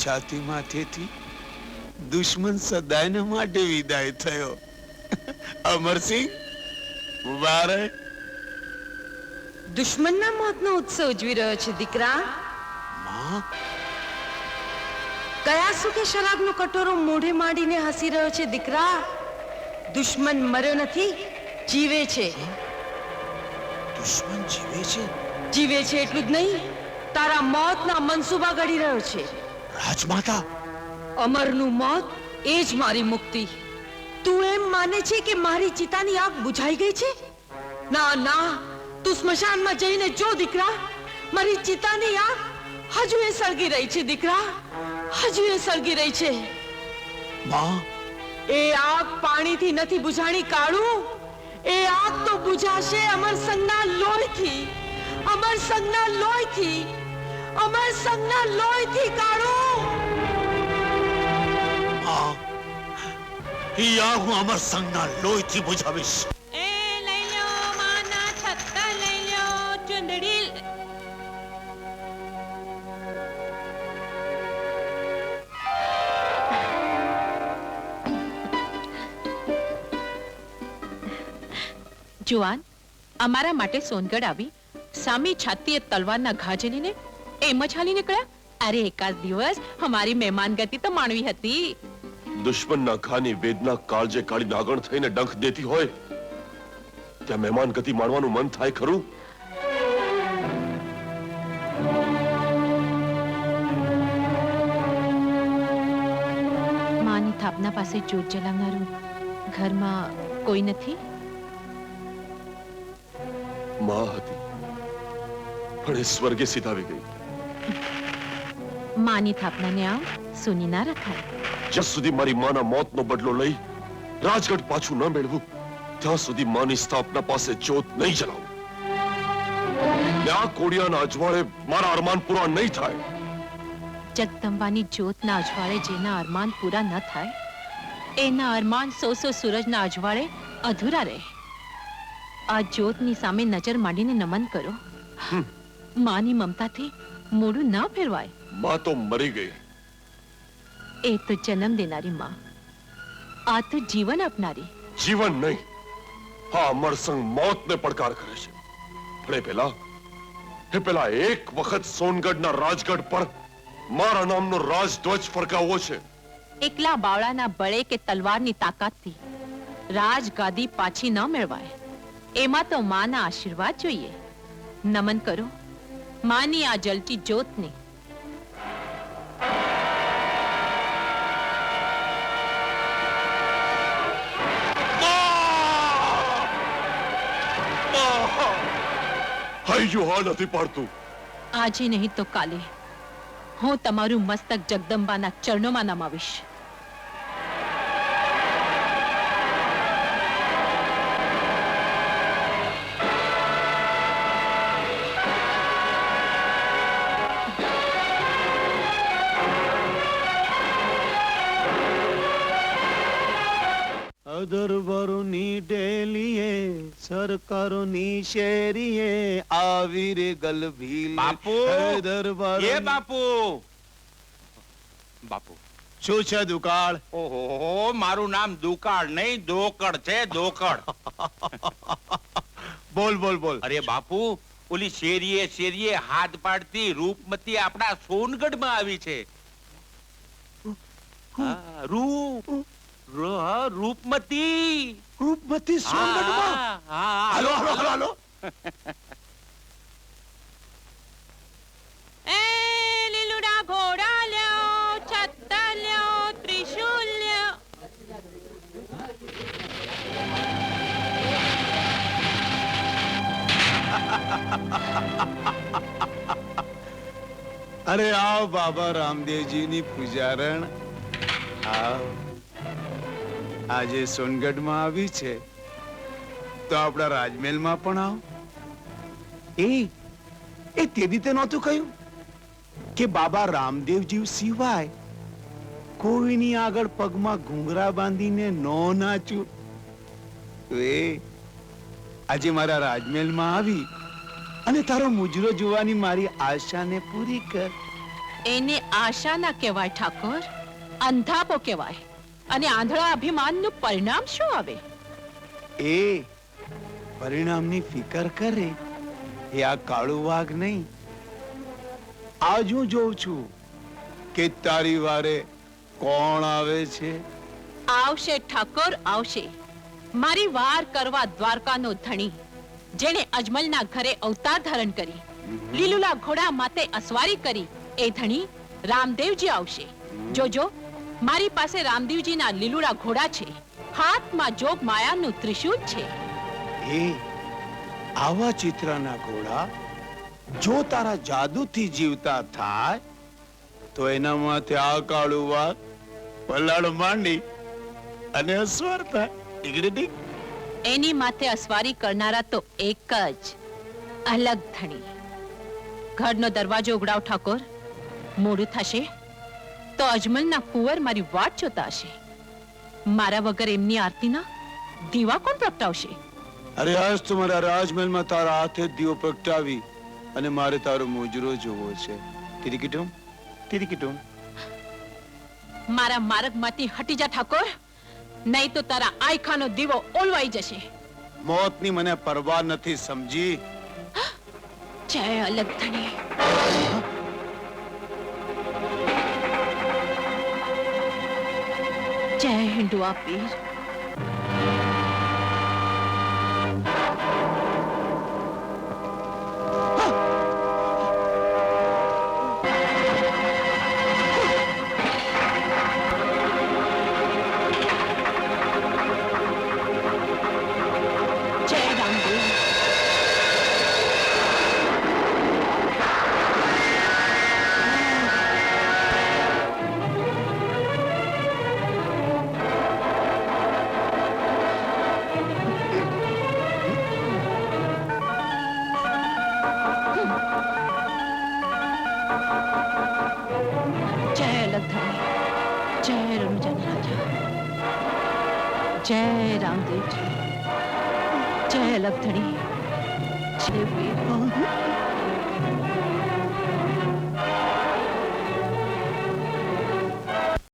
છાતીમાંથી દુશ્મન સદાયને માટે વિદાય થયો. અમરસિંહ મુબારક. દુશ્મનના મોતનો ઉત્સવ ઉજવી રહ્યો છે દીકરા. માં, કયા સુખે શરાબનો કટોરો મોઢે માંડીને હસી રહ્યો છે દીકરા? દુશ્મન મર્યો નથી, જીવે છે. દુશ્મન જીવે છે? જીવે છે એટલું જ નહીં, તારા મોતના મનસૂબા ઘડી રહ્યો છે. રાજમાતા, અમરનું મોત એ જ મારી મુક્તિ. તું એમ માને છે કે મારી ચિતાની આગ બુઝાઈ ગઈ છે? ના ના, તું સ્મશાનમાં જઈને જો દીકરા, મારી ચિતાની આગ હજુ એ સળગી રહી છે દીકરા, હજુ એ સળગી રહી છે. માં, એ આગ પાણીથી નથી બુઝાણી કાળું, એ આગ તો બુઝાશે અમરસંગના લોહીથી, અમરસંગના લોહીથી, અમરસંગના લોહીથી કાળું. માં, ઈ આગ હું અમરસંગના લોહીથી બુઝાવીશ. એ લઈ લો માના છત્તા, લઈ લો ચુંદડી. જુવાન, અમારા માટે સોનગઢ આવી સામી છાતીએ તલવારના ઘા ઝીલીને એમ જ હાલી નીકળ્યા. અરે એકાદ દિવસ અમારી મહેમાનગતિ તો માણવી હતી. દુશ્મનના ઘાની વેદના કાળજે કાળી નાગણ થઈને ડંખ દેતી હોય ત્યાં મહેમાનગતિ માણવાનું મન થાય ખરું? માની થાપના પાસે જ્યોત જલાવનારું ઘરમાં કોઈ નથી? માં હતી પણ એ સ્વર્ગે સીધાવી ગઈ. માની થાપનાને આમ સુની ના રખાય. જ્યાં સુધી મારી માના મોતનો બદલો લઈ રાજગઢ પાછું ન મેળવું ત્યાં સુધી માની સ્થાપના પાસે જ્યોત નહીં જલાવું. આ કોડિયાના અજવાળે મારા અરમાન પૂરા નહીં થાય. જગદંબાની જ્યોતના અજવાળે જેના અરમાન પૂરા ન થાય એના અરમાન સો સૂરજના અજવાળે અધૂરા રહે. આ જ્યોતની સામે નજર માંડીને નમન કરો. માની મમતાથી મોઢું ના ફેરવાય. માં તો મરી ગઈ. એ તો જન્મ દેનારી માં, આ તો જીવન આપનારી. જીવન નહીં, હા અમરસંગ મોતને પડકાર કરે છે. પણ એ પેલા એક વખત સોનગઢના રાજગઢ પર મારા નામનો રાજધ્વજ ફરકાવવો છે. એકલા બાવળાના બળે કે તલવારની તાકાતથી રાજગાદી પાછી ન મેળવાય. એમાં તો માના આશીર્વાદ જોઈએ. નમન કરો માની આ જલતી જ્યોતને. હૈયું હા નથી પાડતું. આજે નહીં તો કાલે હું તમારું મસ્તક જગદંબાના ચરણોમાં નમાવીશ. દરબારોની ડેલીએ સરકારોની શેરીએ આવી રે ગલભી. બાપુ, દરબાર એ બાપુ. બાપુ શું છે દુકાળ? ઓહો, મારું નામ દુકાળ નહીં દોકડ છે, દોકડ. બોલ બોલ બોલ. અરે બાપુ, ઓલી શેરીએ શેરીએ હાથ પાડતી રૂપમતી આપણા સોનગઢમાં આવી છે. હા, રૂપમતી. રૂપમતી સોનગઢમાં? હાલો હાલો હાલો હાલો. એ લીલુડા ઘોડા લ્યો, છત્તા લ્યો, ત્રિશૂલ લ્યો. અરે આવ બાબા રામદેવજીની પૂજારણ આવ. આજે સોનગઢમાં આવી છે તો આપણા રાજમહેલમાં પણ આવ. એ તે રીતે નહોતું કહ્યું કે બાબા રામદેવજી સિવાય કોઈની આગળ પગમાં ઘૂંઘરા બાંધીને નો નાચું? આજે મારા રાજમહેલમાં આવી અને તારો મુજરો જોવાની મારી આશાને પૂરી કર. એને આશા ના કહેવાય ઠાકોર, અંધાપો કહેવાય. અને આંધળા અભિમાનનું પરિણામ શું આવે? એ પરિણામની ફિકર કરે એ આ કાળું વાઘ નહીં. આજ હું જોઉં છું કે તારી વારે કોણ આવે છે. આવશે ઠાકોર, આવશે. મારી વાર કરવા દ્વારકાનો ધણી, જેણે અજમલના ઘરે અવતાર ધારણ કરી, લીલુલા ઘોડા માથે અસવારી કરી, એ ધણી રામદેવજી આવશે. જોજો, મારી પાસે રામદેવજીના લીલુડા ઘોડા છે, હાથમાં જોગ માયાનું ત્રિશૂળ છે. એ આવા ચિત્રના ઘોડા જો તારા જાદુથી જીવતા થાય તો એના માથે આ કાળું વાઘ પલાળ માંડી અને અસવાર થાય. ટીકડી ટીક. એની માથે અસવારી કરનારા તો એક જ, અલગ ધણી. ઘરનો દરવાજો ઉઘડાવ ઠાકોર. મોડું થશે તો અજમલના કુંવર મારી વાટ જોતા હશે. મારા વગર એમની આરતીના દીવા કોણ પ્રગટાવશે? અરે આજ તો મારા રાજમહેલમાં તારા હાથે જ દીવો પ્રગટાવી અને મારે તારો મોજરો જોવો છે. તિરિકિટુમ તિરિકિટુમ. મારા માર્ગમાંથી હટી જા ઠાકોર, નહીં તો તારા આયખાનો દીવો ઓલવાઈ જશે. મોતની મને પરવા નથી, સમજી? જય અલગ ધણી. જય હિંડુઆ પીર. જય રામદેવ. જય અલગ ધણી. જય રણુજન રાજા. જય રામદેવજી. જય અલગ ધણી. જય વીર.